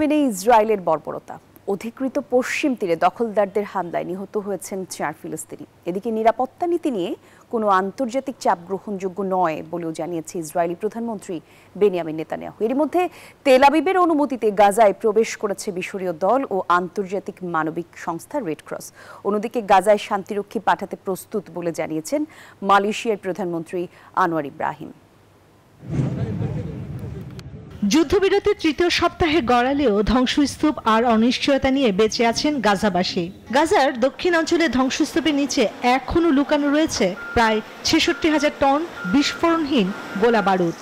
ইয়েমেনে ইসরায়েলের বর্বরতা, অধিকৃত পশ্চিম তীরে দখলদারদের হামলায় নিহত হয়েছেন 4 ফিলিস্তিনি। এদিকে নিরাপত্তা নীতি নিয়ে কোনো আন্তর্জাতিক চাপ গ্রহণযোগ্য নয় বলেও জানিয়েছে ইসরায়েলি প্রধানমন্ত্রী বেনিয়ামিন নেতানিয়াহু। এর মধ্যে তেল আবিবের অনুমতিতে গাজায় প্রবেশ করেছে মিশরীয় দল ও আন্তর্জাতিক মানবিক সংস্থা রেড ক্রস। অন্যদিকে গাজায় শান্তিরক্ষী পাঠাতে প্রস্তুত বলে জানিয়েছেন মালয়েশিয়ার প্রধানমন্ত্রী আনোয়ার ইব্রাহিম। যুদ্ধবিরতির তৃতীয় সপ্তাহে গড়ালেও ধ্বংসস্তূপ আর অনিশ্চয়তা নিয়ে বেঁচে আছেন গাজাবাসী। গাজার দক্ষিণ অঞ্চলে ধ্বংসস্তূপের নিচে এখনো লুকানো রয়েছে প্রায় ৬৬,০০০ টন বিস্ফোরণহীন গোলাবারুদ।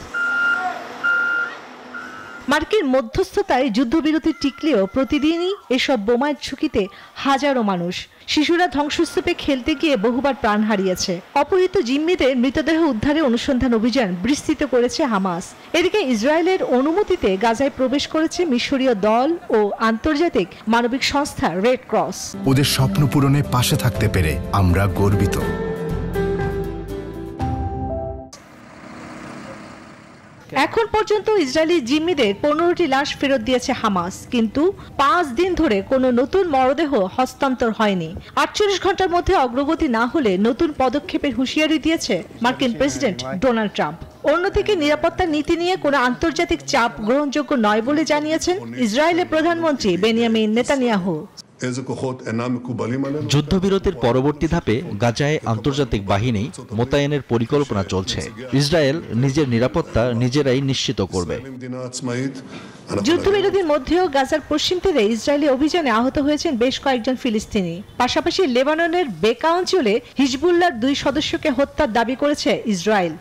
মার্কিন মধ্যস্থতায় যুদ্ধবিরতি টিকলেও প্রতিদিনই এসব বোমার ঝুঁকিতে হাজারো মানুষ, শিশুরা ধ্বংসস্তূপে খেলতে গিয়ে বহুবার প্রাণ হারিয়েছে। অপহৃত জিম্মিদের মৃতদেহ উদ্ধারে অনুসন্ধান অভিযান বিস্তৃত করেছে হামাস। এদিকে ইসরায়েলের অনুমতিতে গাজায় প্রবেশ করেছে মিশরীয় দল ও আন্তর্জাতিক মানবিক সংস্থা রেড ক্রস। ওদের স্বপ্ন পূরণে পাশে থাকতে পেরে আমরা গর্বিত। এখন পর্যন্ত ইসরায়েলি জিম্মিদের 15টি লাশ ফেরত দিয়েছে হামাস, কিন্তু 5 দিন ধরে কোনো নতুন মরদেহ হস্তান্তর হয়নি। 48 ঘন্টার মধ্যে অগ্রগতি না হলে নতুন পদক্ষেপের হুঁশিয়ারি দিয়েছে মার্কিন প্রেসিডেন্ট ডোনাল্ড ট্রাম্প। অন্যদিকে নিরাপত্তা নীতি নিয়ে কোনো আন্তর্জাতিক চাপ গ্রহণযোগ্য নয় বলে জানিয়েছেন ইসরায়েলের প্রধানমন্ত্রী বেনিয়ামিন নেতানিয়াহু। যুদ্ধবিরতির পরবর্তী ধাপে গাজায় আন্তর্জাতিক বাহিনী মোতায়েনের পরিকল্পনা চলছে। ইসরায়েল নিজের নিরাপত্তা নিজেরাই নিশ্চিত করবে। যুদ্ধবিরতির মধ্যেও গাজার পশ্চিম তীরে ইসরায়েলি অভিযানে আহত হয়েছেন বেশ কয়েকজন ফিলিস্তিনি। পাশাপাশি লেবাননের বেকা অঞ্চলে হিজবুল্লাহর 2 সদস্যকে হত্যার দাবি করেছে ইসরায়েল।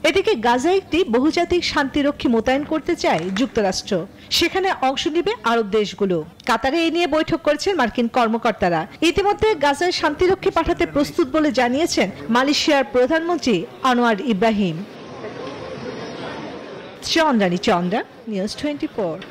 এদিকে গাজায় একটি বহুজাতিক শান্তিরক্ষী মোতায়েন করতে চায় যুক্তরাষ্ট্র। সেখানে অংশ নেবে আরব দেশগুলো। কাতারে এই নিয়ে বৈঠক করেছেন মার্কিন কর্মকর্তারা। ইতিমধ্যে গাজায় শান্তিরক্ষী পাঠাতে প্রস্তুত বলে জানিয়েছেন মালয়েশিয়ার প্রধানমন্ত্রী আনোয়ার ইব্রাহিম। চন্দ্রানী চন্দ্রা, নিউজ 24।